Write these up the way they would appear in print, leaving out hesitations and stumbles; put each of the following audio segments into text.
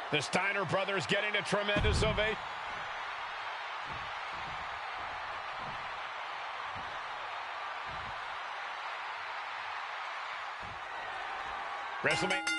The Steiner brothers getting a tremendous ovation. WrestleMania.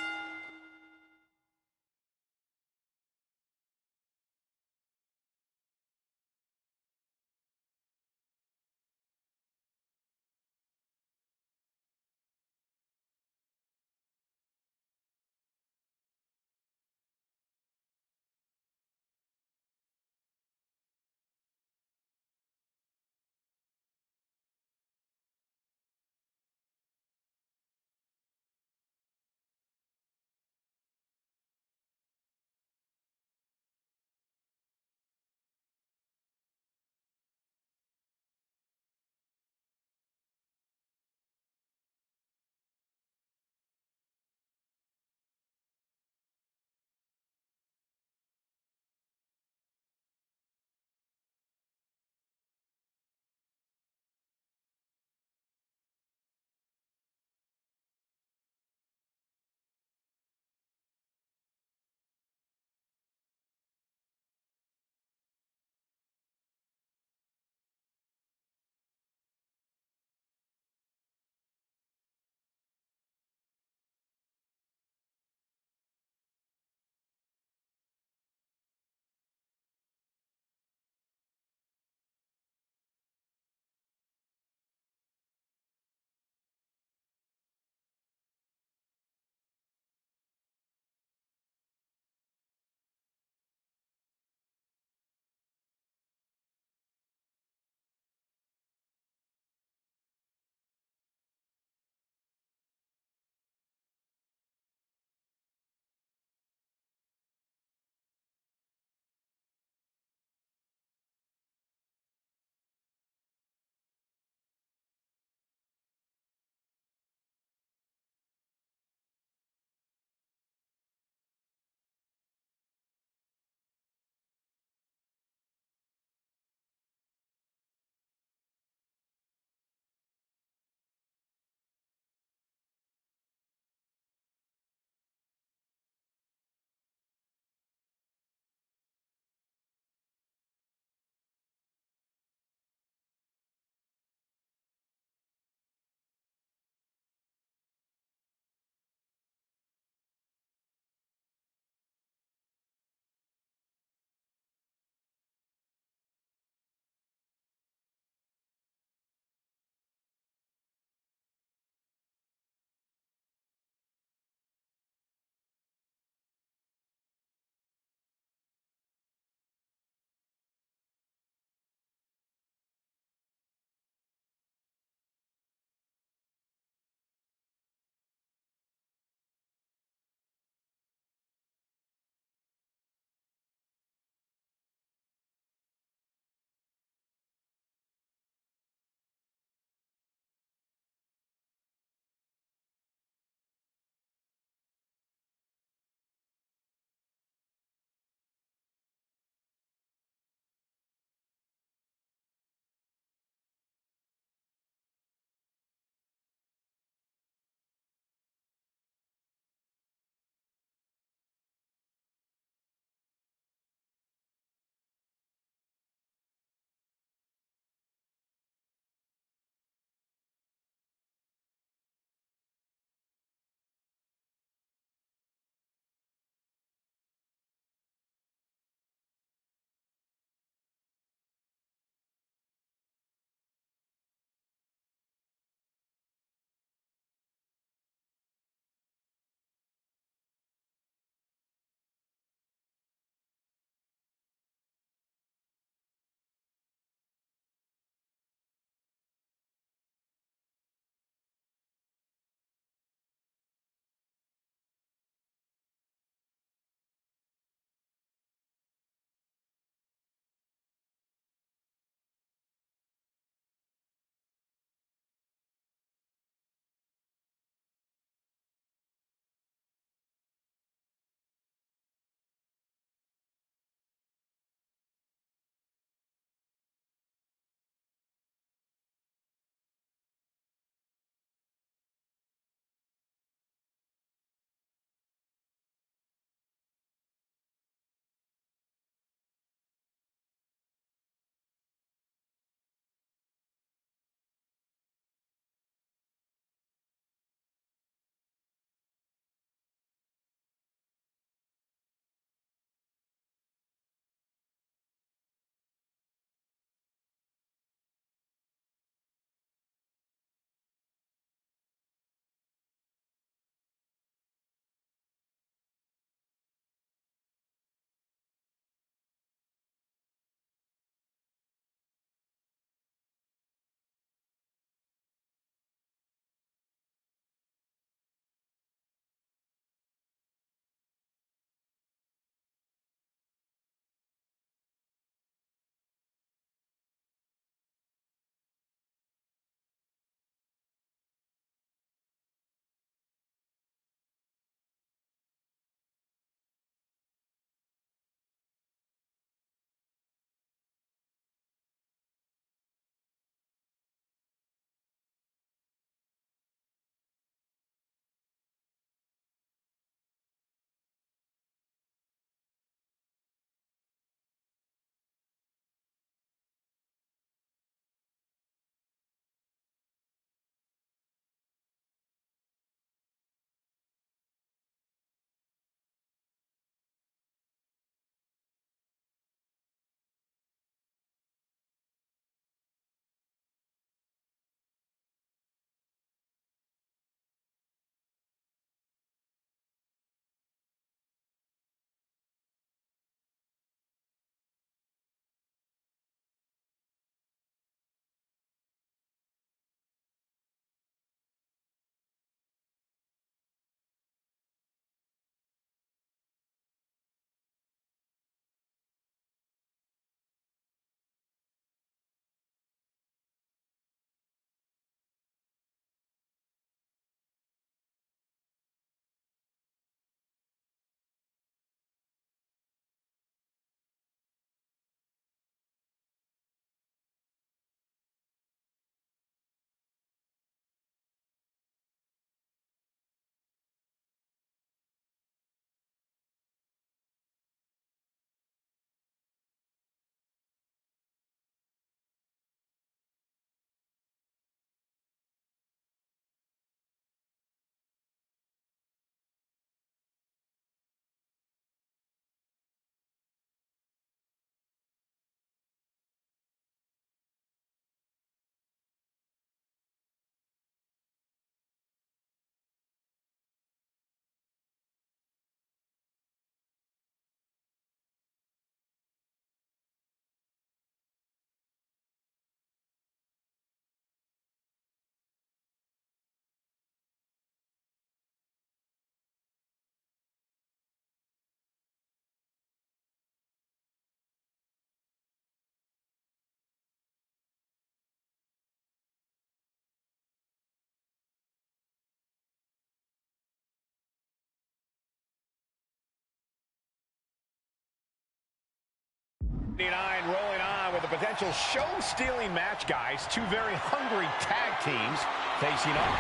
Rolling on with a potential show-stealing match, guys. Two very hungry tag teams facing up.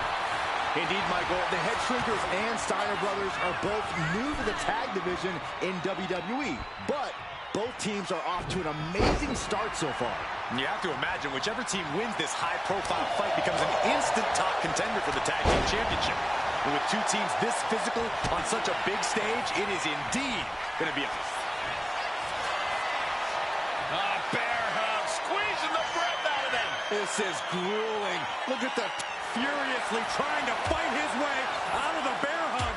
Indeed, Michael, the Head Shrinkers and Steiner brothers are both new to the tag division in WWE, but both teams are off to an amazing start so far. You have to imagine whichever team wins this high-profile fight becomes an instant top contender for the Tag Team Championship. And with two teams this physical on such a big stage, it is indeed going to be a... Bear hug, squeezing the breath out of them. This is grueling. Look at the furiously trying to fight his way out of the bear hug.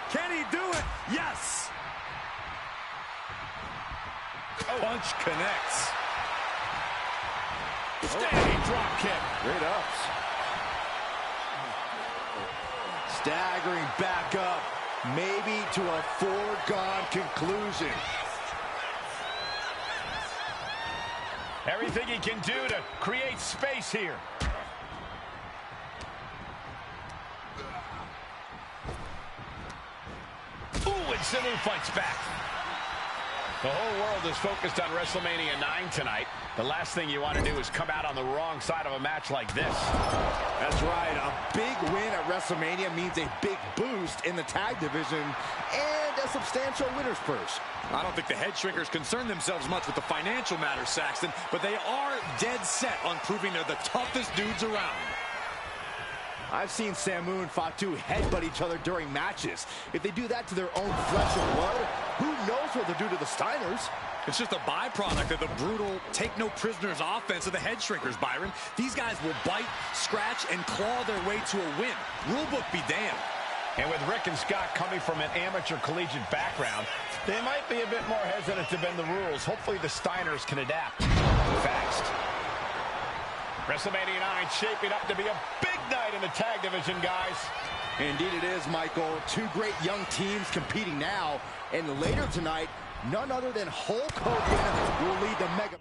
Can he do it? Yes. Punch connects. Standing drop kick. Great ups. Staggering back up, maybe to a foregone conclusion. Everything he can do to create space here. Ooh, and Samu fights back. The whole world is focused on WrestleMania 9 tonight. The last thing you want to do is come out on the wrong side of a match like this. That's right. A big win at WrestleMania means a big boost in the tag division and a substantial winner's purse. I don't think the Head Shrinkers concern themselves much with the financial matters, Saxton, but they are dead set on proving they're the toughest dudes around. I've seen Samu and Fatu headbutt each other during matches. If they do that to their own flesh and blood, who knows what they'll do to the Steiners? It's just a byproduct of the brutal take-no-prisoners offense of the Head Shrinkers, Byron. These guys will bite, scratch, and claw their way to a win. Rulebook be damned. And with Rick and Scott coming from an amateur collegiate background, they might be a bit more hesitant to bend the rules. Hopefully the Steiners can adapt fast. WrestleMania 9 shaping up to be a big night in the tag division, guys. Indeed it is, Michael. Two great young teams competing now. And later tonight, none other than Hulk Hogan will lead the Mega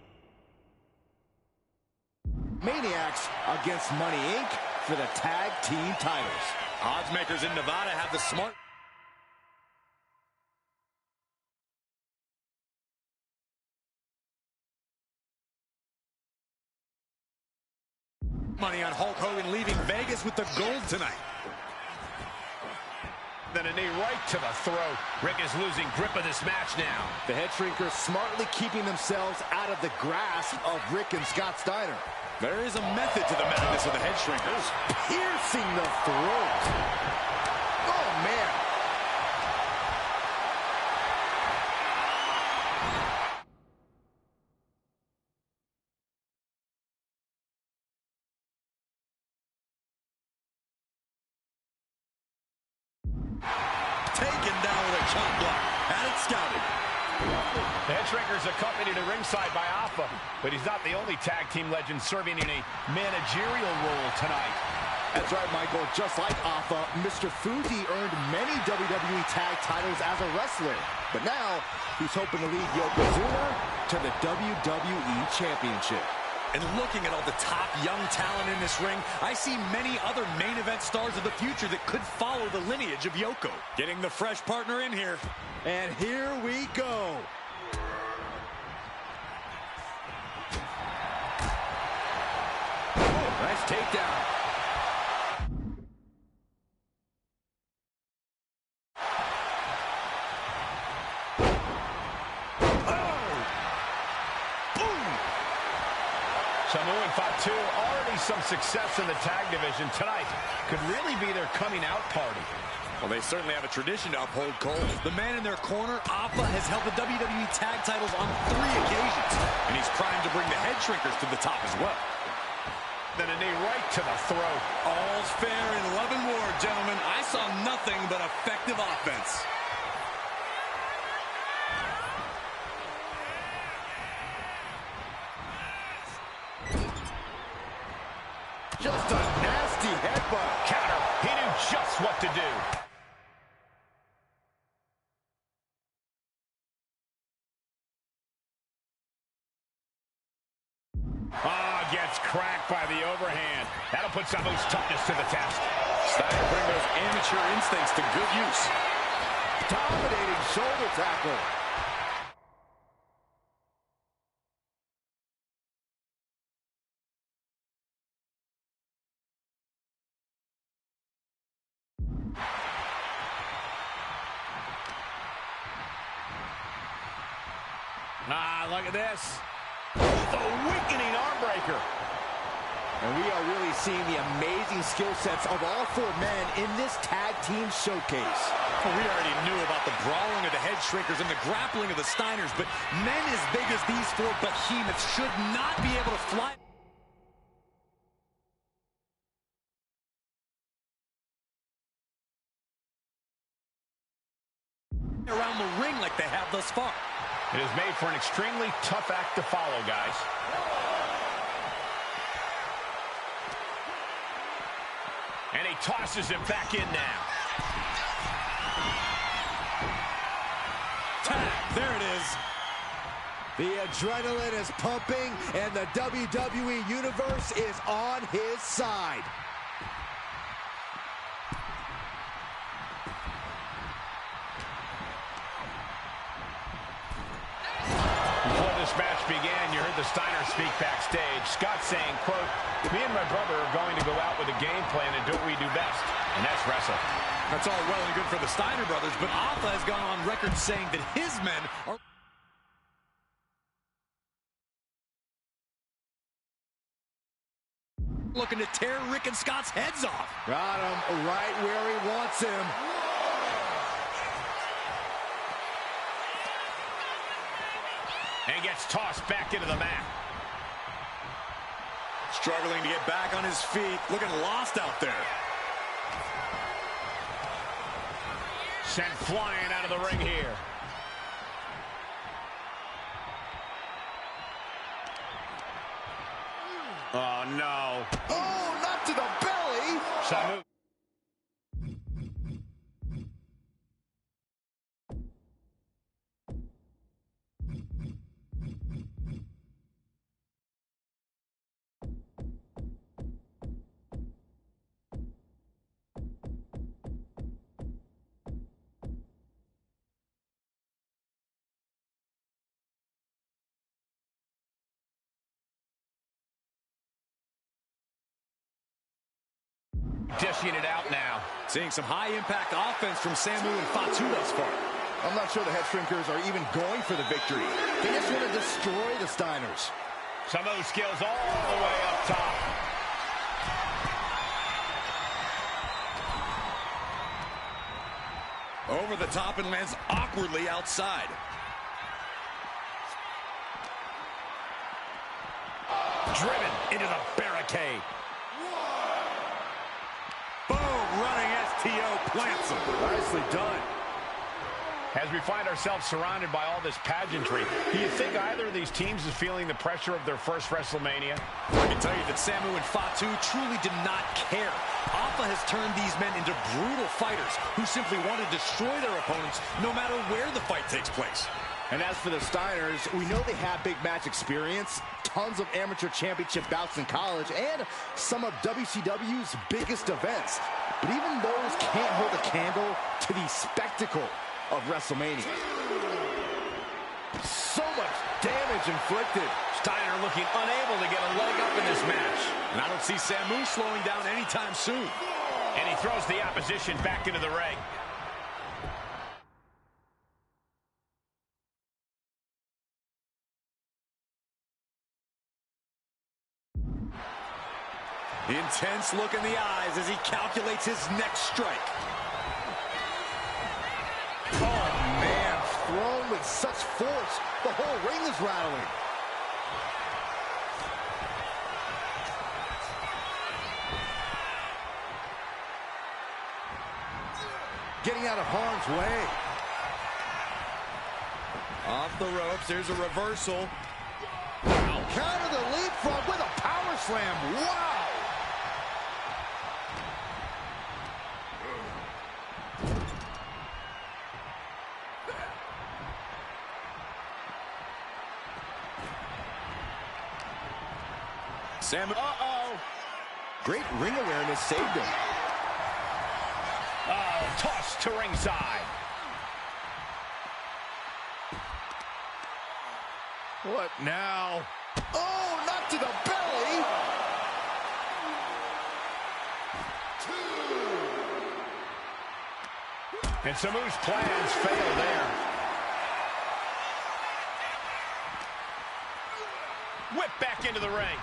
Maniacs against Money Inc. for the tag team titles. Odds makers in Nevada have the smart... money on Hulk Hogan leaving Vegas with the gold tonight. Then a knee right to the throat. Rick is losing grip of this match now. The Head Shrinkers smartly keeping themselves out of the grasp of Rick and Scott Steiner. There is a method to the madness of the Head Shrinkers. Piercing the throat. Oh, man. Taken down with a chop block. Had it scouted. The Head Shrinkers accompanied to ringside by Alpha, but he's not the only tag team legend serving in a managerial role tonight. That's right, Michael. Just like Alpha, Mr. Fuji earned many WWE tag titles as a wrestler. But now, he's hoping to lead Yokozuna to the WWE Championship. And looking at all the top young talent in this ring, I see many other main event stars of the future that could follow the lineage of Yoko. Getting the fresh partner in here. And here we go. Oh, nice takedown. Samu and Fatu, already some success in the tag division tonight. Could really be their coming out party. Well, they certainly have a tradition to uphold, Cole. The man in their corner, Alpha, has held the WWE tag titles on 3 occasions. And he's primed to bring the Head Shrinkers to the top as well. Then a knee right to the throat. All's fair in love and war, gentlemen. I saw nothing but effective offense. Just a nasty headbutt. Counter. He knew just what to do. Gets cracked by the overhand. That'll put Samu's toughness to the test. Steiner putting those amateur instincts to good use. Dominating shoulder tackle. Ah, look at this. The weakening arm breaker. And we are really seeing the amazing skill sets of all four men in this tag team showcase. Well, we already knew about the brawling of the head shrinkers and the grappling of the Steiners, but men as big as these four behemoths should not be able to fly around the ring like they have thus far. It is made for an extremely tough act to follow, guys. And he tosses him back in now. Tag, there it is. The adrenaline is pumping, and the WWE Universe is on his side. Before this match began, you heard the Steiners speak backstage. Scott saying, quote, "Me and my brother are going to go out with a game plan and do what we do best, and that's wrestle." That's all well and good for the Steiner brothers, but Alpha has gone on record saying that his men are looking to tear Rick and Scott's heads off. Got him right where he wants him. And gets tossed back into the mat. Struggling to get back on his feet, looking lost out there. Sent flying out of the ring here. Oh, no. Oh, not to the belly. Samu. Dishing it out now. Seeing some high-impact offense from Samu and Fatu thus far. I'm not sure the head shrinkers are even going for the victory. They just want to destroy the Steiners. Some of those skills all the way up top. Over the top and lands awkwardly outside. Driven into the barricade. Running STO plants him. Nicely done. As we find ourselves surrounded by all this pageantry, do you think either of these teams is feeling the pressure of their first WrestleMania? I can tell you that Samu and Fatu truly did not care. Alpha has turned these men into brutal fighters who simply want to destroy their opponents no matter where the fight takes place. And as for the Steiners, we know they have big match experience, tons of amateur championship bouts in college, and some of WCW's biggest events. But even those can't hold a candle to the spectacle of WrestleMania. So much damage inflicted. Steiner looking unable to get a leg up in this match. And I don't see Samu slowing down anytime soon. And he throws the opposition back into the ring. Intense look in the eyes as he calculates his next strike. Oh, man, thrown with such force, the whole ring is rattling. Getting out of harm's way. Off the ropes, there's a reversal. Counter the leapfrog with a power slam. Wow! Sam, Great ring awareness saved him. Oh, tossed to ringside. What now? Oh, not to the belly! And Samu's plans fail there. back into the ring.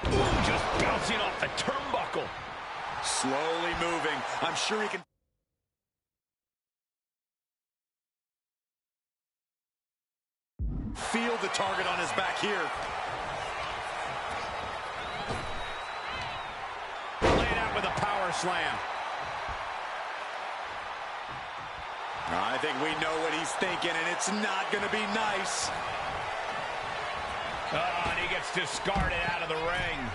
Ooh, just bouncing off the turnbuckle. Slowly moving. I'm sure he can... feel the target on his back here. Laid out with a power slam. I think we know what he's thinking, and it's not going to be nice. Oh, and he gets discarded out of the ring.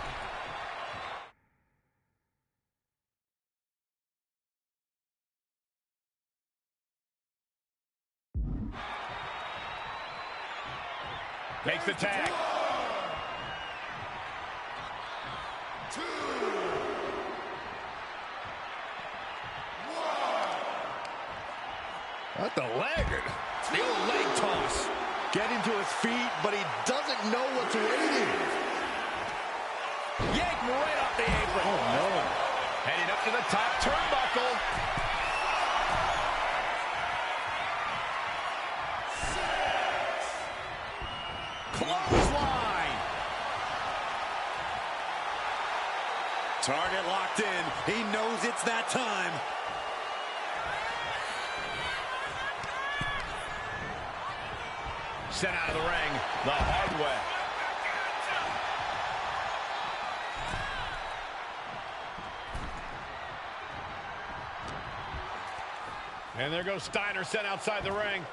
Makes the tag. 1, 2, 1. What the leg? It's the old leg toss. Getting to his feet, but he doesn't know what's waiting. Yank right off the apron. Oh, no. Heading up to the top turnbuckle. Clothesline. Target locked in. He knows it's that time. Sent out of the ring the hard way. And there goes Steiner, sent outside the ring.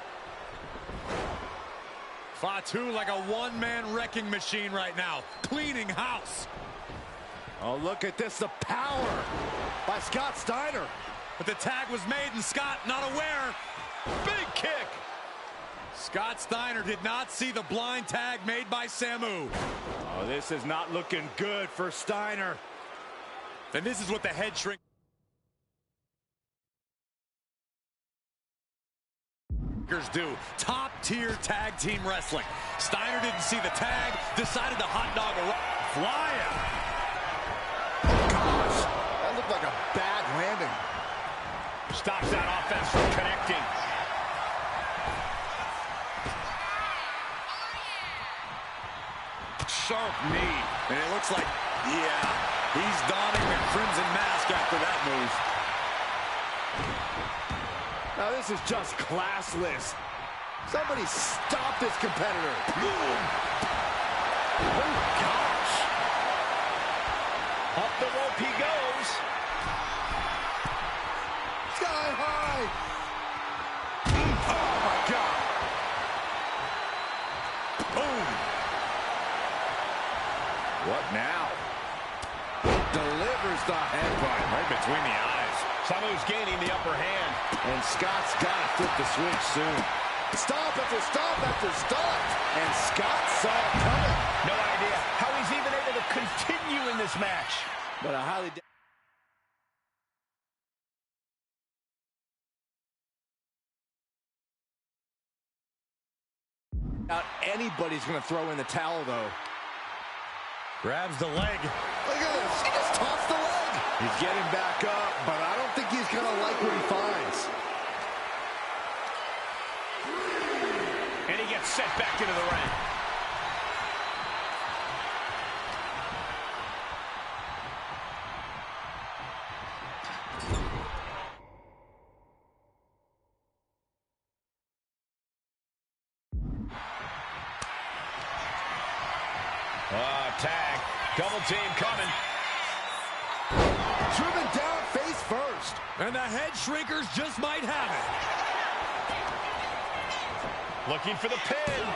Fatu like a one-man wrecking machine right now. Cleaning house. Oh, look at this, the power by Scott Steiner. But the tag was made and Scott not aware. Big kick. Scott Steiner did not see the blind tag made by Samu. Oh, this is not looking good for Steiner. And this is what the head shrink do. Top-tier tag team wrestling. Steiner didn't see the tag, decided to hot dog a flying. Oh, gosh. That looked like a bad landing. Stops that offense from connecting. Sharp knee. And it looks like, yeah, he's donning the crimson mask after that move. Now this is just classless. Somebody stop this competitor. Oh, gosh. Up the rope he goes. Sky high. Oh, my God. Boom. What now? Delivers the headbutt Right between the eyes. Samu's gaining the upper hand. And Scott's got to flip the switch soon. Stop after stop after stop. And Scott saw it coming. No idea how he's even able to continue in this match. But a highly... Not anybody's going to throw in the towel, though. Grabs the leg. Look at this. He just tossed the leg. He's getting back up, but I don't think he's going to like what he finds. And he gets set back into the ring. Tag. Double team coming. Driven down face first. And the head shrinkers just might have it. Looking for the pin.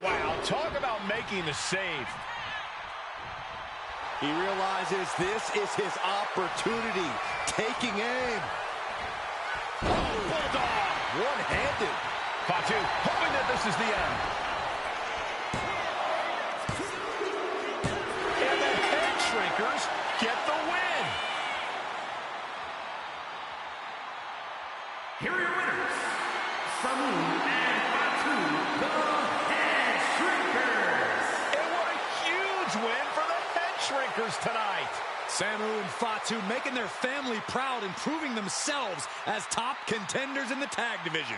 Wow, talk about making the save. He realizes this is his opportunity. Taking aim. Oh, bulldog. One-handed. Fatu hoping that this is the end. And the head shrinkers get the win. Here are your winners, Samu and Fatu, the Head Shrinkers. And what a huge win for the head shrinkers tonight. Samu and Fatu making their family proud and proving themselves as top contenders in the tag division.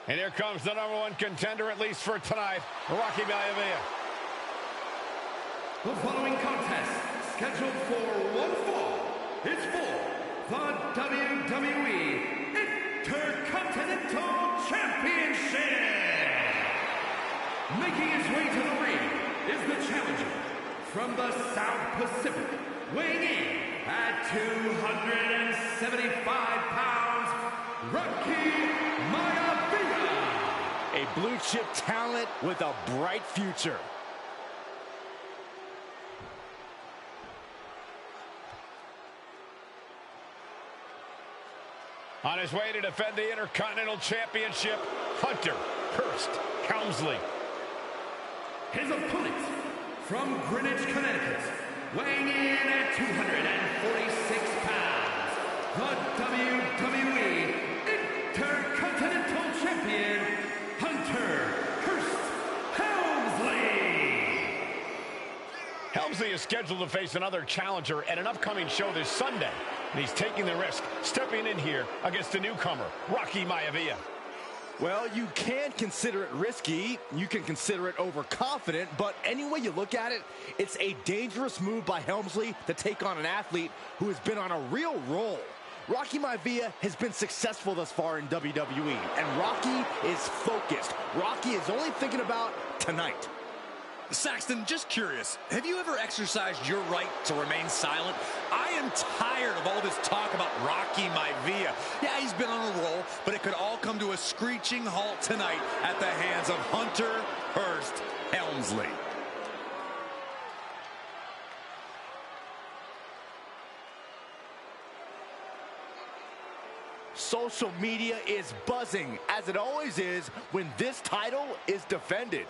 And here comes the #1 contender, at least for tonight, Rocky Maivia. The following contest, scheduled for one fall, is for the WWE Intercontinental Championship. Making his way to the ring is the challenger from the South Pacific, weighing in at 275 pounds, Rocky Maivia. A blue chip talent with a bright future. On his way to defend the Intercontinental Championship, Hunter Hearst Helmsley. His opponent from Greenwich, Connecticut, weighing in at 246 pounds, the WWE Intercontinental Champion, Hunter Hearst Helmsley. Helmsley is scheduled to face another challenger at an upcoming show this Sunday. And he's taking the risk, stepping in here against the newcomer, Rocky Maivia. Well, you can consider it risky, you can consider it overconfident, but any way you look at it, it's a dangerous move by Helmsley to take on an athlete who has been on a real roll. Rocky Maivia has been successful thus far in WWE, and Rocky is focused. Rocky is only thinking about tonight. Saxton, just curious, have you ever exercised your right to remain silent? I am tired of all this talk about Rocky Maivia. Yeah, he's been on a roll, but it could all come to a screeching halt tonight at the hands of Hunter Hearst Helmsley. Social media is buzzing, as it always is when this title is defended.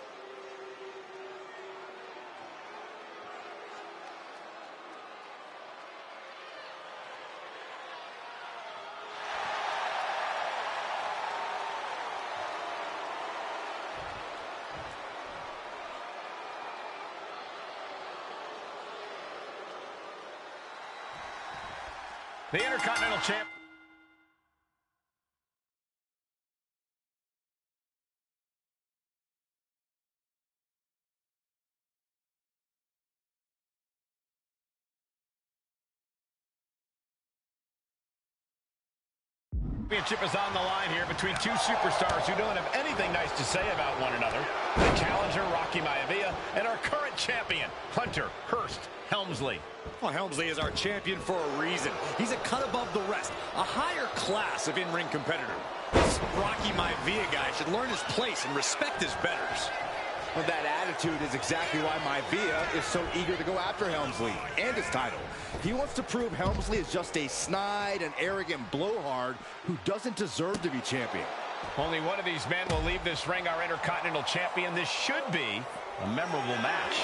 The Intercontinental Champ. Championship is on the line here between two superstars who don't have anything nice to say about one another. The challenger, Rocky Maivia, and our current champion, Hunter Hearst Helmsley. Well, Helmsley is our champion for a reason. He's a cut above the rest, a higher class of in-ring competitor. This Rocky Maivia guy should learn his place and respect his betters. Well, that attitude is exactly why Maivia is so eager to go after Helmsley and his title. He wants to prove Helmsley is just a snide and arrogant blowhard who doesn't deserve to be champion. Only one of these men will leave this ring our Intercontinental Champion. This should be a memorable match.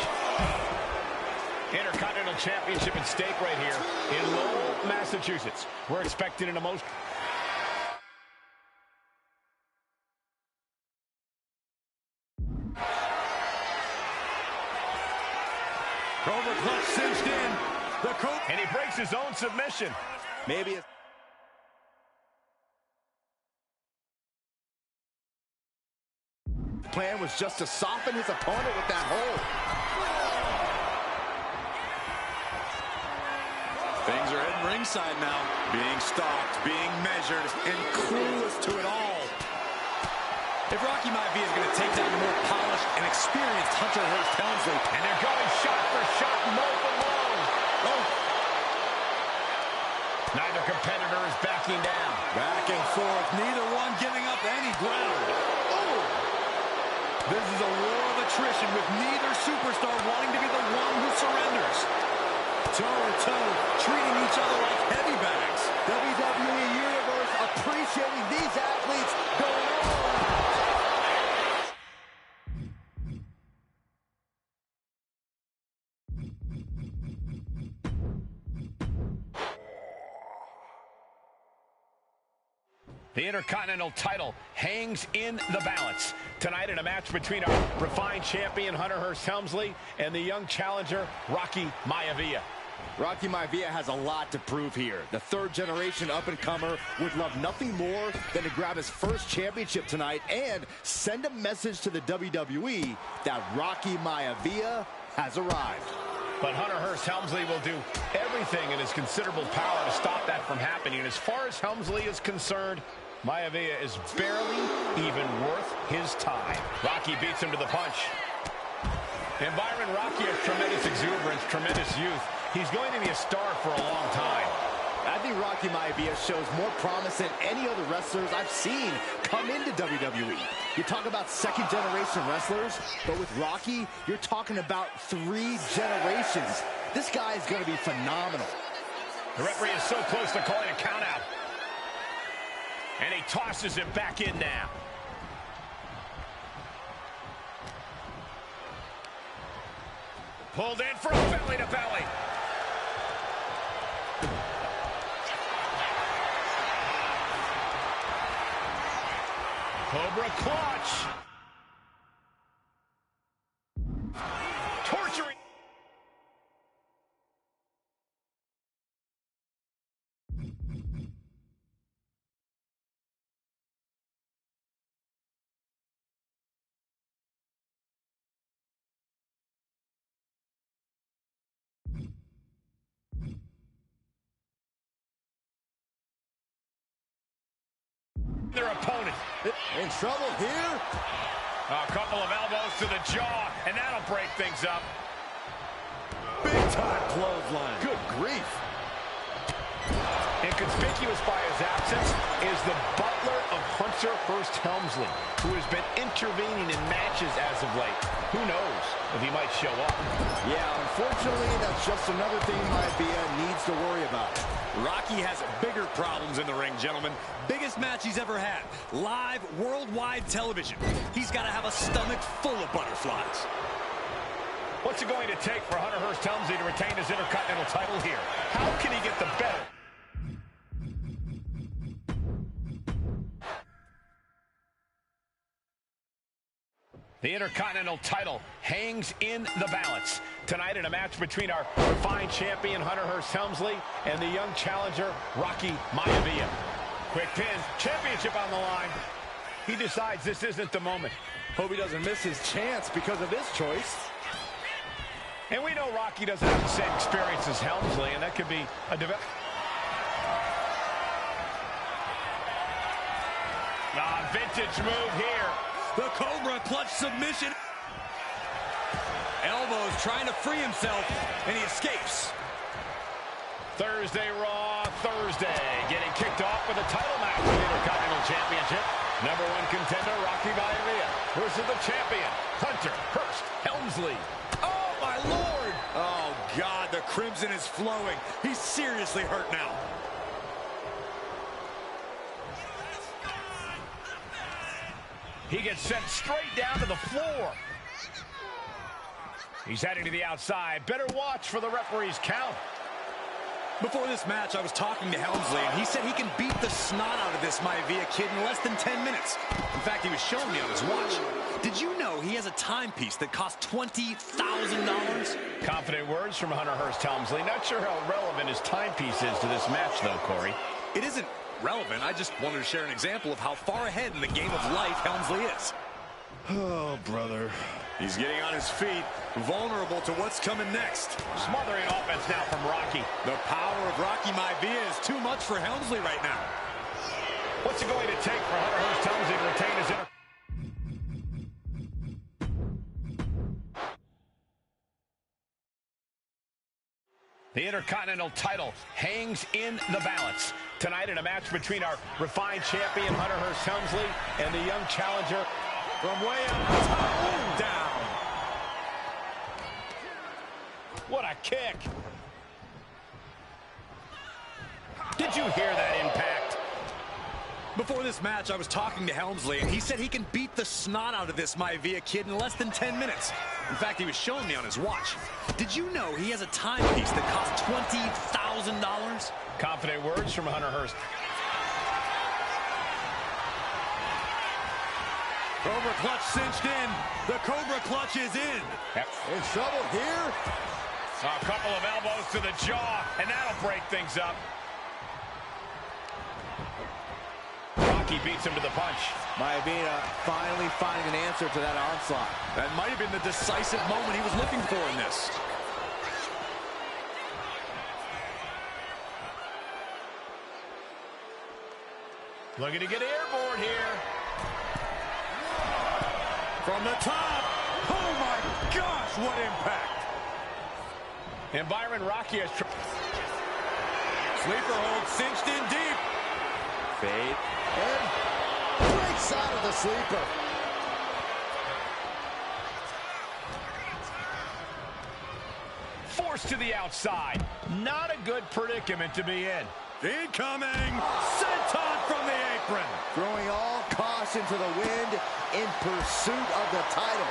Intercontinental Championship at stake right here in Lowell, Massachusetts. We're expecting an emotional... Cobra clutch cinched in. And he breaks his own submission. Maybe it's... plan was just to soften his opponent with that hold. Things are heading ringside now. Being stalked, being measured, and clueless to it all. If Rocky Maivia is going to take down the more polished and experienced Hunter Hearst Helmsley, and they're going shot for shot, blow for blow. Oh. Neither competitor is backing down. Back and forth, neither one giving up any ground. Oh. This is a war of attrition with neither superstar wanting to be the one who surrenders. Toe-to-toe, treating each other like heavy bags. WWE Universe appreciating these athletes going on. The Intercontinental title hangs in the balance. Tonight in a match between our refined champion, Hunter Hearst Helmsley, and the young challenger, Rocky Maivia. Rocky Maivia has a lot to prove here. The third-generation up-and-comer would love nothing more than to grab his first championship tonight and send a message to the WWE that Rocky Maivia has arrived. But Hunter Hearst Helmsley will do everything in his considerable power to stop that from happening. And as far as Helmsley is concerned, Maivia is barely even worth his time. Rocky beats him to the punch. Byron, Rocky has tremendous exuberance, tremendous youth. He's going to be a star for a long time. I think Rocky Maivia shows more promise than any other wrestlers I've seen come into WWE. You talk about second-generation wrestlers, but with Rocky, you're talking about 3 generations. This guy is going to be phenomenal. The referee is so close to calling a countout. And he tosses it back in now. Pulled in for a belly-to-belly. Cobra clutch. Torturing. Their opponent. In trouble here. A couple of elbows to the jaw, and that'll break things up. Big-time clothesline. Good grief. Inconspicuous by his absence is the butler of Hunter Hearst Helmsley, who has been intervening in matches as of late. Who knows if he might show up? Yeah, unfortunately, that's just another thing Maivia needs to worry about. Rocky has bigger problems in the ring, gentlemen. Biggest match he's ever had. Live, worldwide television. He's got to have a stomach full of butterflies. What's it going to take for Hunter Hearst Helmsley to retain his Intercontinental title here? How can he get the better? The Intercontinental title hangs in the balance tonight in a match between our refined champion Hunter Hearst Helmsley and the young challenger Rocky Maivia. Quick pin, championship on the line. He decides this isn't the moment. Hope he doesn't miss his chance because of this choice. And we know Rocky doesn't have the same experience as Helmsley, and that could be a vintage move here. The Cobra clutch submission. Elbows trying to free himself, and he escapes. Thursday Raw, Thursday. Getting kicked off with a title match for the Intercontinental Championship. #1 contender, Rocky Maivia, versus the champion, Hunter Hearst Helmsley. Oh, my Lord! Oh, God, the crimson is flowing. He's seriously hurt now. He gets sent straight down to the floor. He's heading to the outside. Better watch for the referee's count. Before this match, I was talking to Helmsley, and he said he can beat the snot out of this Maivia kid in less than 10 minutes. In fact, he was showing me on his watch. Did you know he has a timepiece that costs $20,000? Confident words from Hunter Hearst Helmsley. Not sure how relevant his timepiece is to this match, though, Corey. It isn't relevant. I just wanted to share an example of how far ahead in the game of life Helmsley is. Oh, brother. He's getting on his feet, vulnerable to what's coming next. Smothering offense now from Rocky. The power of Rocky Maivia is too much for Helmsley right now. What's it going to take for Hunter Hearst Helmsley to retain his The Intercontinental title hangs in the balance tonight in a match between our refined champion Hunter Hearst Helmsley and the young challenger from way up top. Down. What a kick. Did you hear that impact? Before this match, I was talking to Helmsley, and he said he can beat the snot out of this Maivia kid in less than 10 minutes. In fact, he was showing me on his watch. Did you know he has a timepiece that costs $20,000? Confident words from Hunter Hearst. Cobra clutch cinched in. The Cobra clutch is in. In trouble here. A couple of elbows to the jaw, and that'll break things up. Rocky beats him to the punch. Maivia finally finding an answer to that onslaught. That might have been the decisive moment he was looking for in this. Looking to get airborne here. From the top. Oh, my gosh, what impact. And Byron, Rocky has... Sleeper hold cinched in deep. Fade. And breaks out of the sleeper. Forced to the outside. Not a good predicament to be in. Incoming. Senton from the apron. Throwing all caution to the wind in pursuit of the title.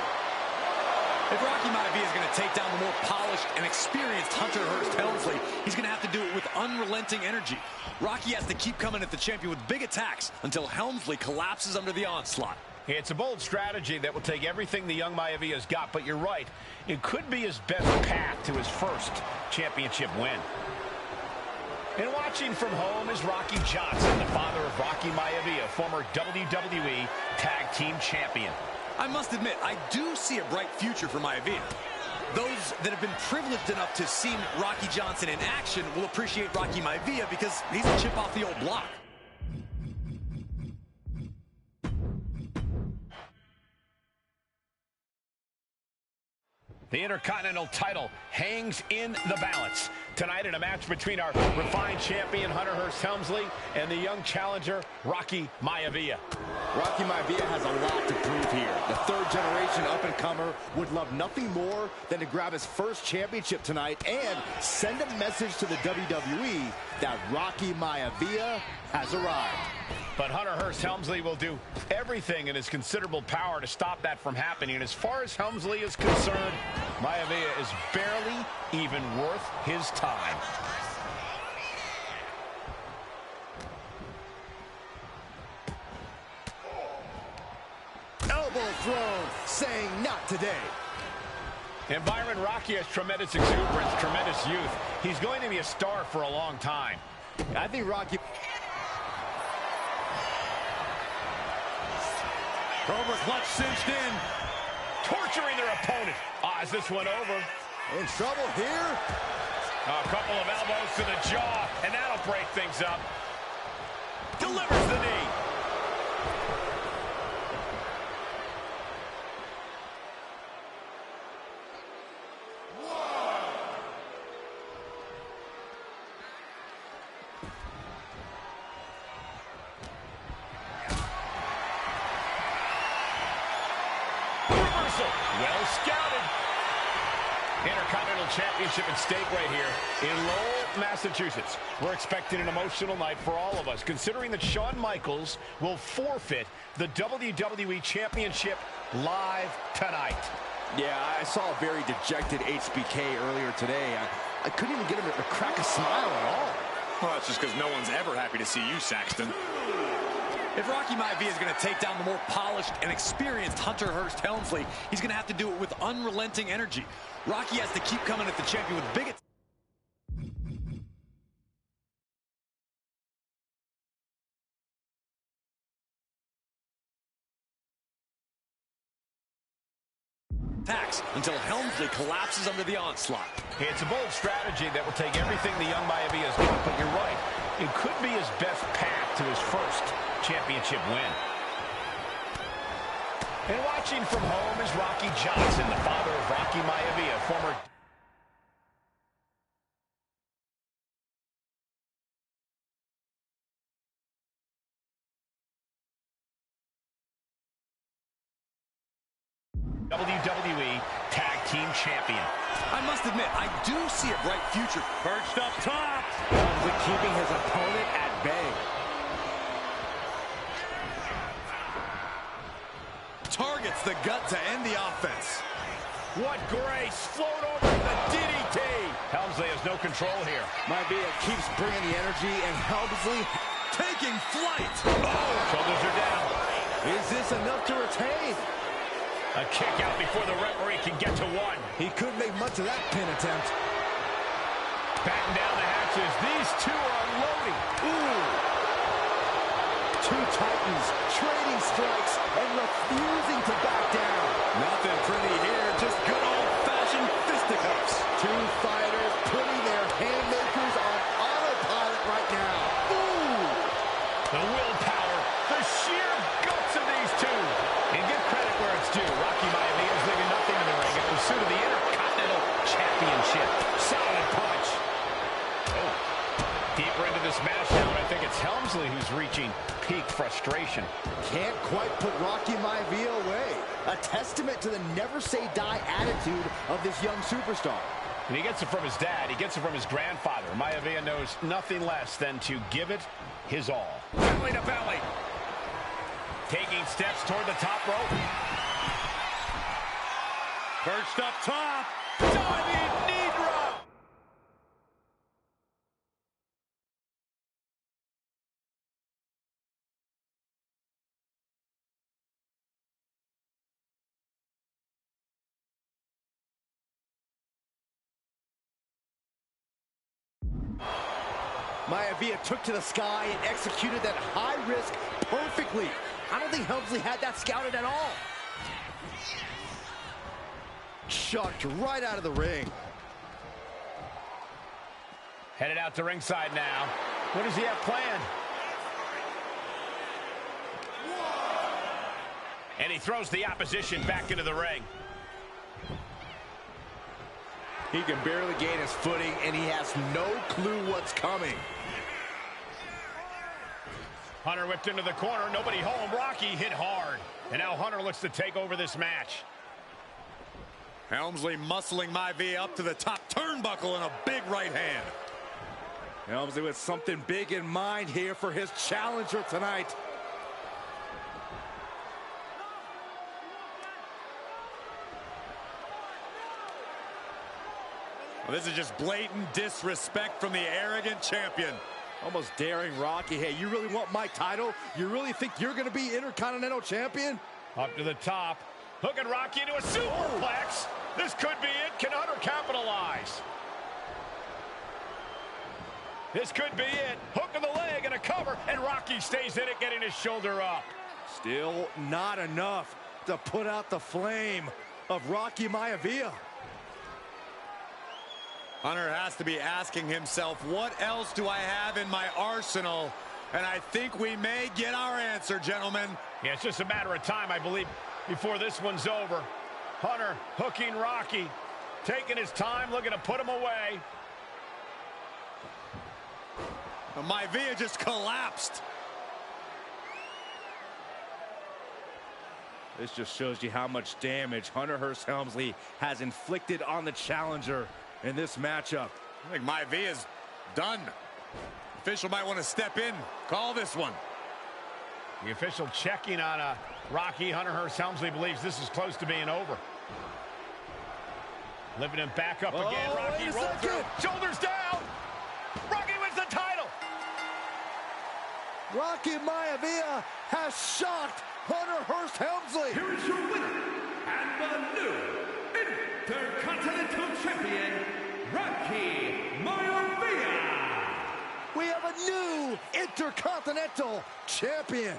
If Rocky Maivia is going to take down the more polished and experienced Hunter Hearst Helmsley, he's going to have to do it with unrelenting energy. Rocky has to keep coming at the champion with big attacks until Helmsley collapses under the onslaught. It's a bold strategy that will take everything the young Maivia's got, but you're right. It could be his best path to his first championship win. And watching from home is Rocky Johnson, the father of Rocky Maivia, former WWE Tag Team Champion. I must admit, I do see a bright future for Maivia. Those that have been privileged enough to see Rocky Johnson in action will appreciate Rocky Maivia because he's a chip off the old block. The Intercontinental title hangs in the balance. Tonight in a match between our refined champion, Hunter Hearst Helmsley, and the young challenger, Rocky Maivia. Rocky Maivia has a lot to prove here. The third-generation up-and-comer would love nothing more than to grab his first championship tonight and send a message to the WWE that Rocky Maivia has arrived. But Hunter Hearst Helmsley will do everything in his considerable power to stop that from happening. And as far as Helmsley is concerned, Maivia is barely even worth his time. Elbow thrown, saying not today. And Byron, Rocky has tremendous exuberance, tremendous youth. He's going to be a star for a long time. I think Rocky... Cobra clutch cinched in. Torturing their opponent. Is this one over? In trouble here. A couple of elbows to the jaw, and that'll break things up. Delivers the knee. Well scouted. Intercontinental Championship at stake right here in Lowell, Massachusetts. We're expecting an emotional night for all of us, considering that Shawn Michaels will forfeit the WWE Championship live tonight. Yeah, I saw a very dejected HBK earlier today. I couldn't even get him to crack a smile at all. Well, that's just because no one's ever happy to see you, Saxton. If Rocky Maivia is going to take down the more polished and experienced Hunter Hearst Helmsley, he's going to have to do it with unrelenting energy. Rocky has to keep coming at the champion with big attacks until Helmsley collapses under the onslaught. It's a bold strategy that will take everything the young Maivia's got, but you're right. It could be his best path to his first championship win. And watching from home is Rocky Johnson, the father of Rocky Maivia, former... WWE Tag Team Champion. I must admit, I do see a bright future. Perched up top. Helmsley keeping his opponent at bay. Targets the gut to end the offense. What grace. Float over the DDT. Helmsley has no control here. Maivia keeps bringing the energy, and Helmsley Taking flight. Oh, shoulders are down. Is this enough to retain? A kick out before the referee can get to one. He couldn't make much of that pin attempt. Batten down the hatches. These two are unloading. Ooh. Two titans trading strikes and refusing to back down. Nothing pretty here, just good old-fashioned fisticuffs. Two fighters putting their haymakers on autopilot right now. Ooh. The willpower, the sheer guts of these two. And give credit where it's due. Rocky Maivia is leaving nothing in the ring in pursuit of the Intercontinental Championship. Solid punch. Oh. Deeper into this match now, and I think it's Helmsley who's reaching peak frustration. Can't quite put Rocky Maivia away. A testament to the never-say-die attitude of this young superstar. And he gets it from his dad. He gets it from his grandfather. Maivia knows nothing less than to give it his all. Belly to belly. Taking steps toward the top rope. Perched up top. Diving knee drop. Maivia took to the sky and executed that high risk perfectly. I don't think Helmsley had that scouted at all. Chucked right out of the ring. Headed out to ringside now. What does he have planned? And he throws the opposition back into the ring. He can barely gain his footing, and he has no clue what's coming. Hunter whipped into the corner. Nobody home. Rocky hit hard. And now Hunter looks to take over this match. Helmsley muscling Maivia up to the top turnbuckle in a big right hand. Helmsley with something big in mind here for his challenger tonight. Well, this is just blatant disrespect from the arrogant champion. Almost daring Rocky. Hey, you really want my title? You really think you're going to be Intercontinental Champion? Up to the top. Hooking Rocky into a superplex. This could be it. Can Hunter capitalize? This could be it. Hook of the leg and a cover. And Rocky stays in it, getting his shoulder up. Still not enough to put out the flame of Rocky Maivia. Hunter has to be asking himself, what else do I have in my arsenal? And I think we may get our answer, gentlemen. Yeah, it's just a matter of time, I believe, before this one's over. Hunter hooking Rocky, taking his time, looking to put him away. Maivia just collapsed. This just shows you how much damage Hunter Hearst Helmsley has inflicted on the challenger in this matchup. I think Maivia's done. Official might want to step in, call this one. The official checking on Rocky. Hunter Hearst Helmsley believes this is close to being over. Lifting him back up again. Rocky rolls through. Shoulders down. Rocky wins the title. Rocky Maivia has shocked Hunter Hearst Helmsley. Here is your winner and the new Intercontinental Champion, Rocky Maivia. We have a new Intercontinental Champion.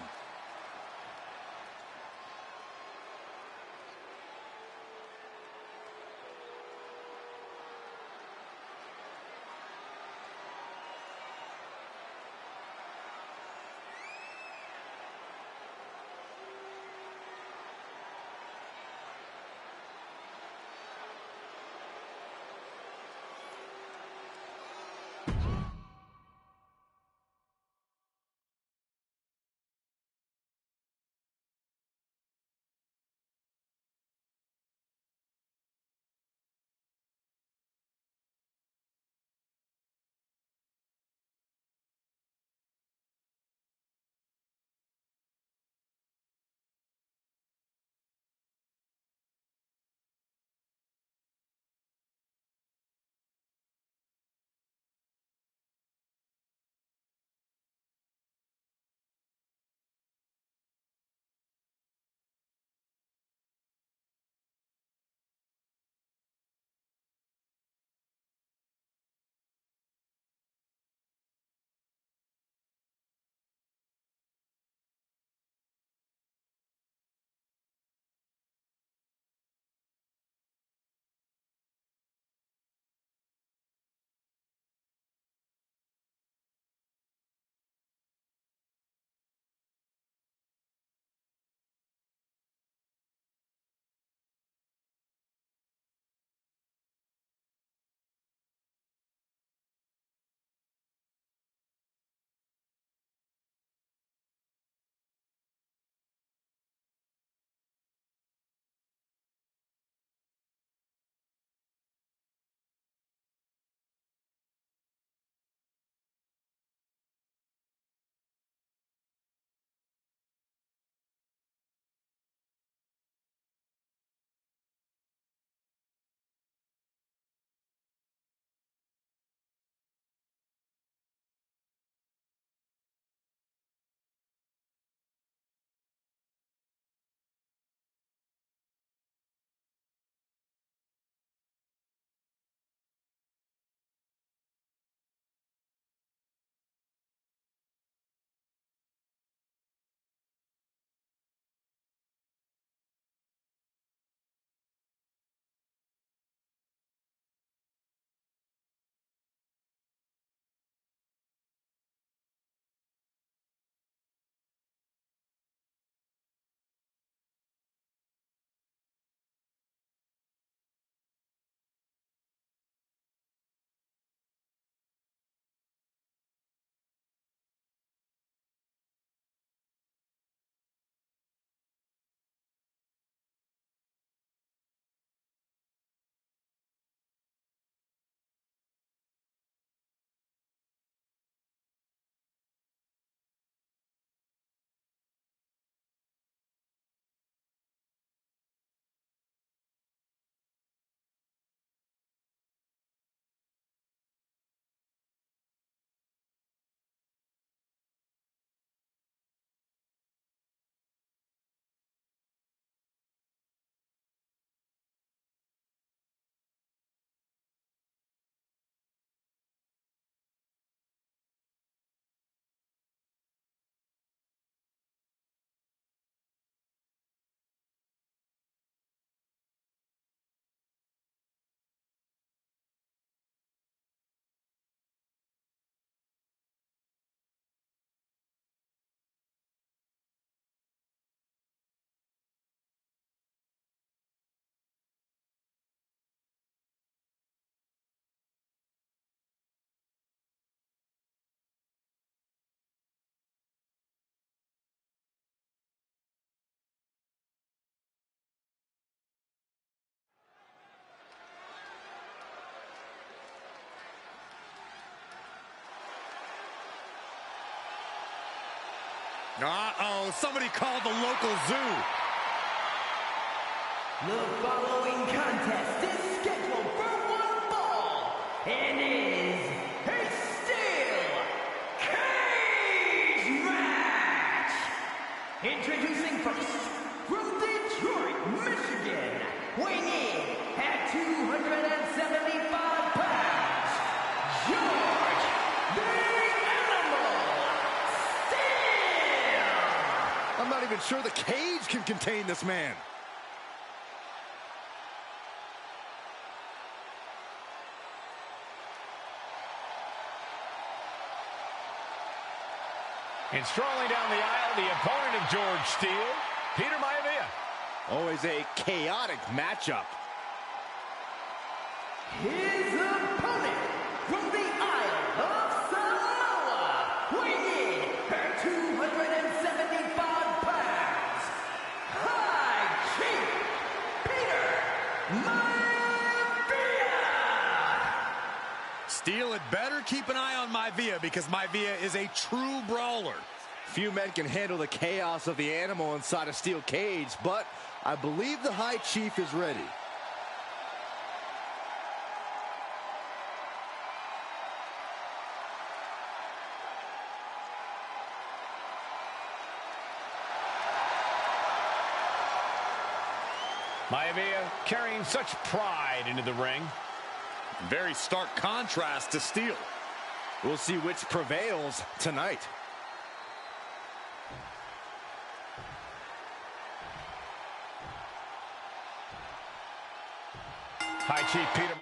Uh-oh, somebody called the local zoo. The following contest is scheduled for one fall and is a steel cage match. Introducing first, from Detroit, Michigan, weighing in at 275 pounds, George the Animal Steel. I'm not even sure the cage can contain this man. And strolling down the aisle, the opponent of George Steele, Peter Maivia. Always a chaotic matchup. His opponent from the Isle of Samoa, weighing in at 275 pounds, High Chief Peter Maivia. Steele had better keep an eye on Maivia because Maivia is a true brawler. Few men can handle the chaos of the animal inside a steel cage, but I believe the High Chief is ready. Maivia carrying such pride into the ring. Very stark contrast to Steele. We'll see which prevails tonight. High Chief Peter.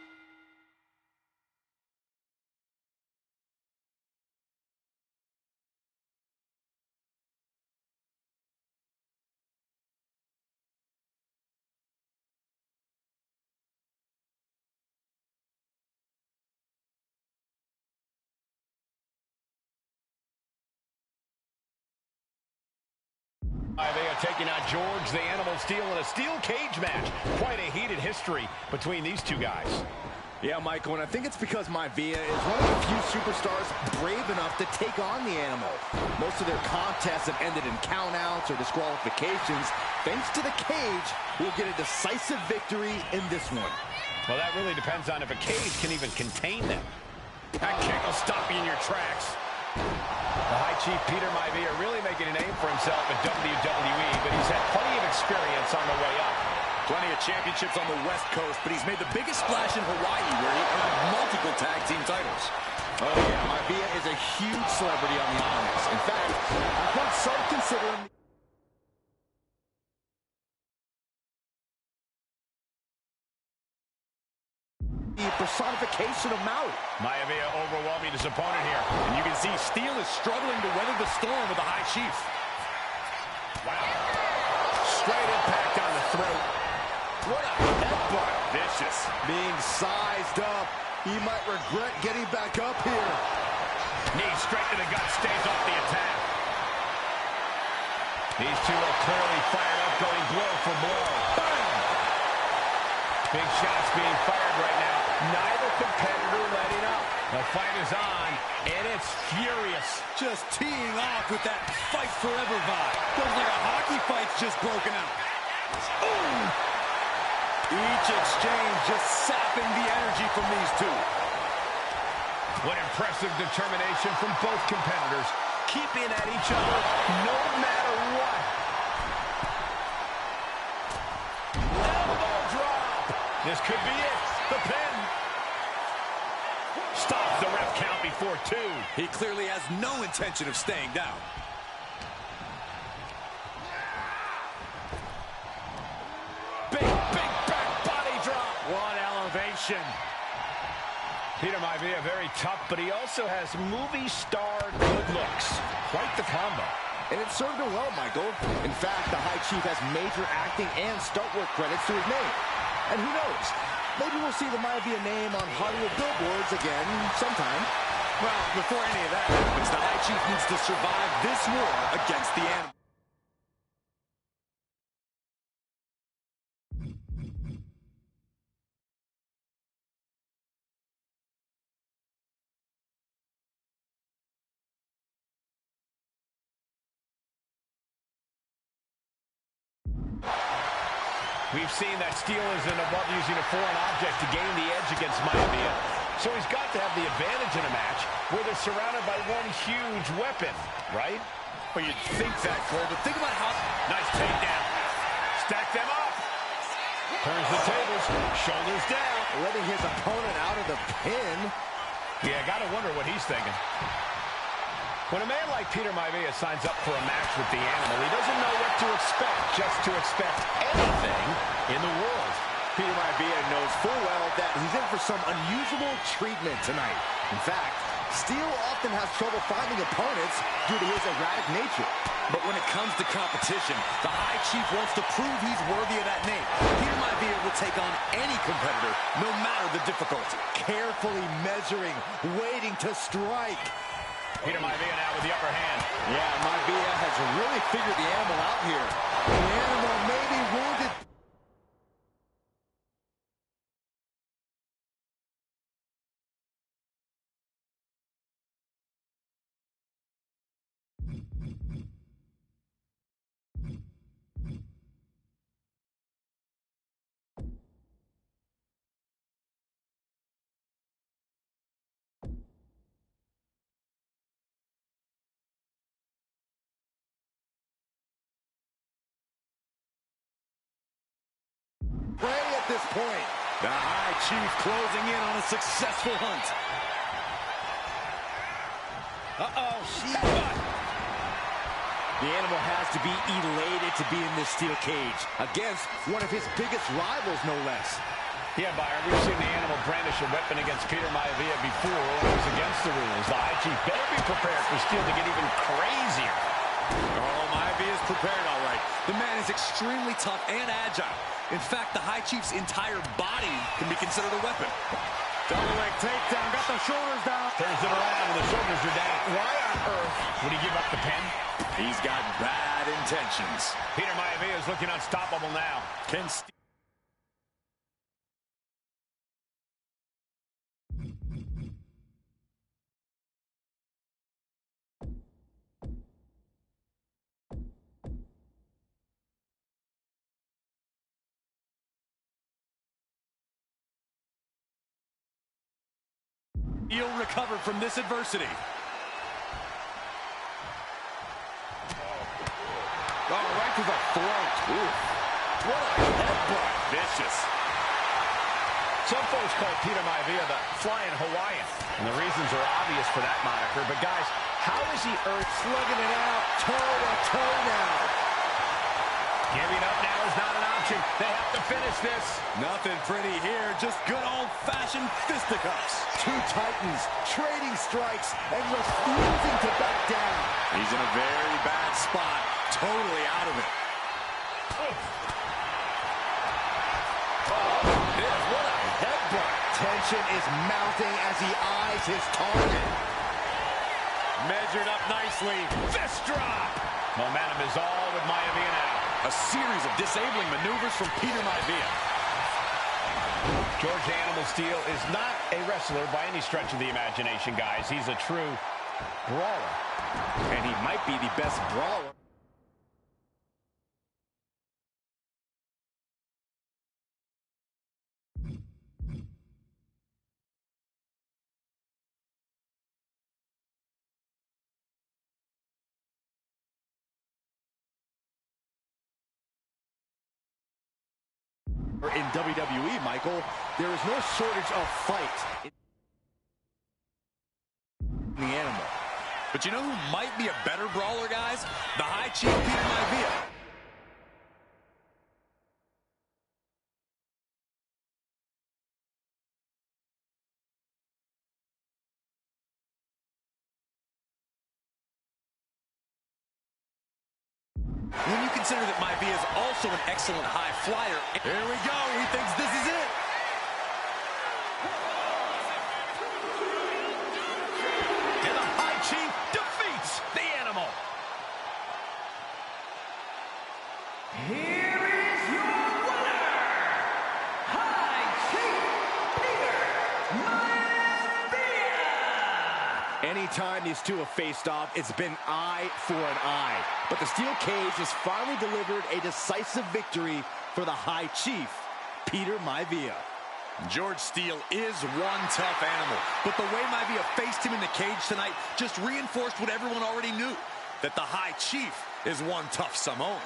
Maivia taking on George the Animal Steele in a steel cage match. Quite a heated history between these two guys. Yeah, Michael, and I think it's because Maivia is one of the few superstars brave enough to take on the animal. Most of their contests have ended in countouts or disqualifications. Thanks to the cage, we'll get a decisive victory in this one. Well, that really depends on if a cage can even contain them. That kick will stop you in your tracks. The High Chief Peter Maivia really making a name for himself at WWE, but he's had plenty of experience on the way up. Plenty of championships on the West Coast, but he's made the biggest splash in Hawaii, where he earned multiple tag team titles. Oh yeah, Maivia is a huge celebrity on the islands. In fact, I've heard some consider him the personification of Maui. Maivia overwhelming his opponent here. And you can see Steele is struggling to weather the storm with the High Chief. Wow. Straight impact on the throat. What a headbutt. Vicious. Being sized up, he might regret getting back up here. Knee straight to the gut, stays off the attack. These two are clearly fired up, going blow for blow. Bam! Big shots being fired right now. Neither competitor letting up. The fight is on, and it's furious. Just teeing off with that fight forever vibe. Feels like a hockey fight's just broken out. Ooh. Each exchange just sapping the energy from these two. What impressive determination from both competitors, keeping at each other no matter what. Elbow drop. This could be it. The pin. Stops the ref count before two. He clearly has no intention of staying down. Big back body drop. What elevation. Peter Maivia very tough, but he also has movie star good looks. Quite the combo. And it served him well, Michael. In fact, the High Chief has major acting and stunt work credits to his name. And who knows? Maybe we'll see the Maivia name on Hollywood billboards again sometime. Well, before any of that happens, the High Chief needs to survive this war against the animal. We've seen that steel isn't above using a foreign object to gain the edge against Maivia. So he's got to have the advantage in a match where they're surrounded by one huge weapon, right? Well, you'd think that, Cole, but think about how... Nice takedown. Stack them up. Turns the tables, shoulders down. Letting his opponent out of the pin. Yeah, gotta wonder what he's thinking. When a man like Peter Maivia signs up for a match with the Animal, he doesn't know what to expect, just to expect anything in the world. Peter Maivia knows full well that he's in for some unusual treatment tonight. In fact, Steel often has trouble finding opponents due to his erratic nature. But when it comes to competition, the High Chief wants to prove he's worthy of that name. Peter Maivia will take on any competitor, no matter the difficulty. Carefully measuring, waiting to strike. Peter Maivia now with the upper hand. Yeah, Maivia has really figured the Animal out here. The Animal may be wounded. Prey at this point. The High Chief closing in on a successful hunt. Uh-oh. The Animal has to be elated to be in this steel cage against one of his biggest rivals, no less. Yeah, Byron, we've seen the Animal brandish a weapon against Peter Maivia before when it was against the rules. The High Chief better be prepared for Steel to get even crazier. Oh, Maivia's prepared all right. The man is extremely tough and agile. In fact, the High Chief's entire body can be considered a weapon. Double leg takedown, got the shoulders down. Turns it around and the shoulders are down. Why on earth would he give up the pin? He's got bad intentions. Peter Maivia is looking unstoppable now. He'll recover from this adversity. Oh, right to the throat. Ooh. What a headbutt. Vicious. Some folks call Peter Maivia the Flying Hawaiian, and the reasons are obvious for that moniker. But guys, how is he slugging it out toe-to-toe now? Giving up now is not an option. They have to finish this. Nothing pretty here, just good old-fashioned fisticuffs. Two titans trading strikes and refusing to back down. He's in a very bad spot, totally out of it. What a headbutt. Tension is mounting as he eyes his target. Measured up nicely. Fist drop. Momentum is all with Maivia now. A series of disabling maneuvers from Peter Maivia. George Animal Steel is not a wrestler by any stretch of the imagination, guys. He's a true brawler. And he might be the best brawler. In WWE, Michael, there is no shortage of fight in the Animal. But you know who might be a better brawler, guys? The High Chief, Peter Maivia. When you consider that Maivia is also an excellent high flyer. Here we go. He thinks this is it. And the High Chief defeats the Animal. Here is your winner, High Chief Peter Maivia. Anytime these two have faced off, it's been eye for an eye. But the steel cage has finally delivered a decisive victory for for the High Chief, Peter Maivia. George Steele is one tough animal, but the way Maivia faced him in the cage tonight just reinforced what everyone already knew, that the High Chief is one tough Samoan.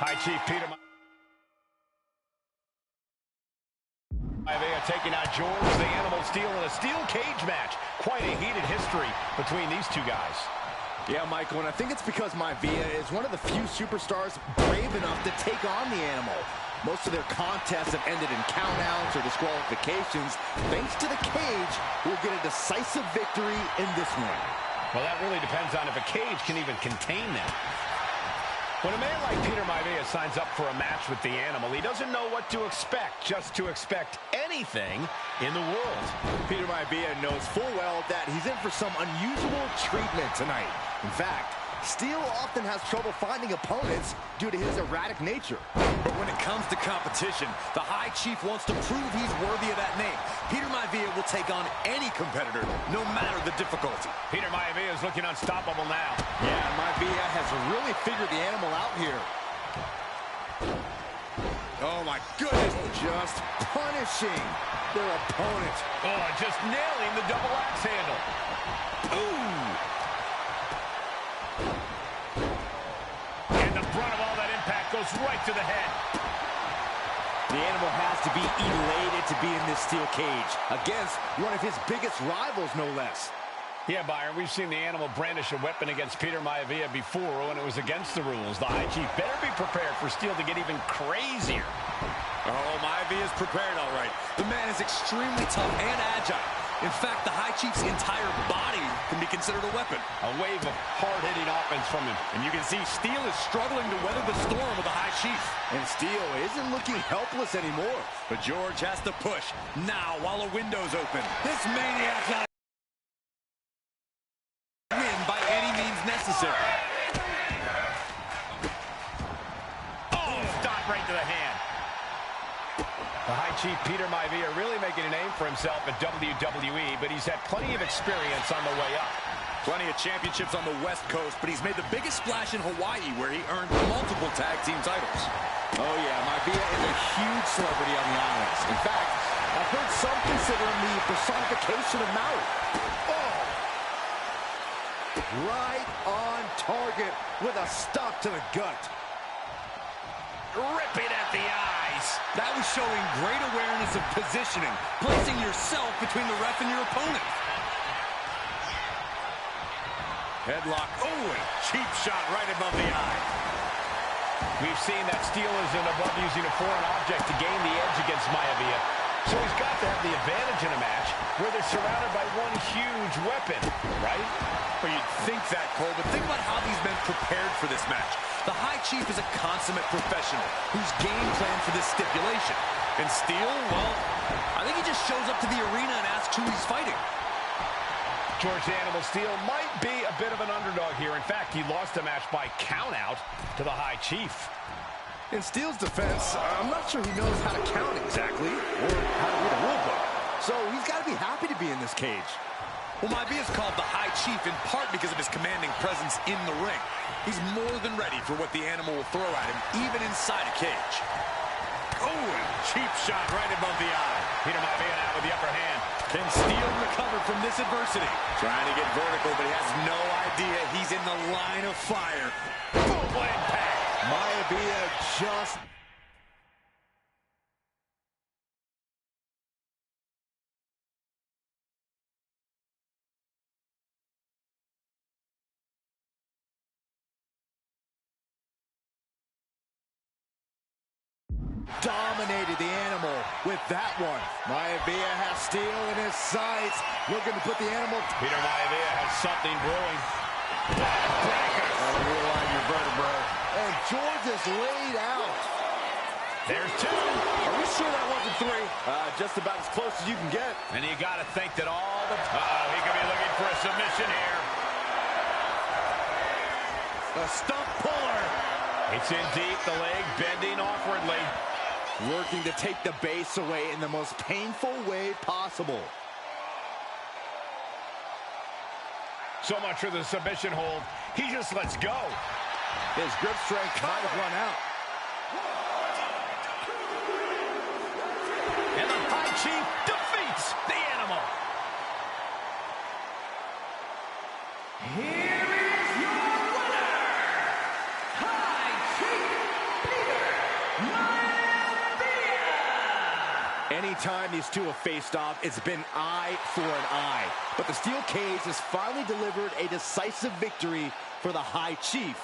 High Chief Peter Maivia taking out George the Animal Steele in a steel cage match. Quite a heated history between these two guys. Yeah, Michael, and I think it's because Maivia is one of the few superstars brave enough to take on the Animal. Most of their contests have ended in countouts or disqualifications. Thanks to the cage, we'll get a decisive victory in this one. Well, that really depends on if a cage can even contain them. When a man like Peter Maivia signs up for a match with the Animal, he doesn't know what to expect, just to expect anything in the world. Peter Maivia knows full well that he's in for some unusual treatment tonight. In fact, Steele often has trouble finding opponents due to his erratic nature. But when it comes to competition, the High Chief wants to prove he's worthy of that name. Peter Maivia will take on any competitor, no matter the difficulty. Peter Maivia is looking unstoppable now. Yeah, Maivia has really figured the Animal out here. Oh, my goodness. Just punishing their opponent. Oh, just nailing the double axe handle. Ooh. And the brunt of all that impact goes right to the head. The Animal has to be elated to be in this steel cage against one of his biggest rivals, no less. Yeah, Byron, we've seen the Animal brandish a weapon against Peter Maivia before when it was against the rules. The High Chief better be prepared for Steele to get even crazier. Oh, Maivia's prepared, all right. The man is extremely tough and agile. In fact, the High Chief's entire body can be considered a weapon. A wave of hard-hitting offense from him. And you can see Steele is struggling to weather the storm of the High Chief. And Steele isn't looking helpless anymore. But George has to push now while a window's open. This maniac's not win by any means necessary. Oh, stop right to the hand. The High Chief Peter Maivia really making a name for himself at WWE, but he's had plenty of experience on the way up. Plenty of championships on the West Coast, but he's made the biggest splash in Hawaii, where he earned multiple tag team titles. Oh, yeah, Maivia is a huge celebrity on the islands. In fact, I've heard some consider him the personification of Maui. Oh! Right on target with a stop to the gut. Ripping at the eyes. That was showing great awareness of positioning, placing yourself between the ref and your opponent. Headlock. Oh, a cheap shot right above the eye. We've seen that Steele isn't above using a foreign object to gain the edge against Maivia. So he's got to have the advantage in a match where they're surrounded by one huge weapon, right? Well, you'd think that, Cole, but think about how these men prepared for this match. The High Chief is a consummate professional who's game planned for this stipulation. And Steele, well, I think he just shows up to the arena and asks who he's fighting. George the Animal Steele might be a bit of an underdog here. In fact, he lost the match by countout to the High Chief. In Steele's defense, I'm not sure he knows how to count exactly or how to read a rule book. So he's got to be happy to be in this cage. Well, Maivia is called the High Chief in part because of his commanding presence in the ring. He's more than ready for what the Animal will throw at him, even inside a cage. Oh, a cheap shot right above the eye. Peter Maivia now with the upper hand. Can Steele recover from this adversity? Trying to get vertical, but he has no idea he's in the line of fire. Full impact. Maivia just... dominated the Animal with that one. Maivia has Steele in his sights, looking to put the Animal... Peter Maivia has something brewing. Backbreaker. Realign your vertebrae. And George is laid out. There's two. Are we sure that wasn't three? Just about as close as you can get. And you got to think that all the... he could be looking for a submission here. A stump puller. It's in deep, the leg bending awkwardly. Working to take the base away in the most painful way possible. So much for the submission hold. He just lets go. His grip strength might have run out. And the High Chief defeats the animal. Here is your winner, High Chief Peter Maivia. Anytime these two have faced off, it's been eye for an eye. But the steel cage has finally delivered a decisive victory for the High Chief.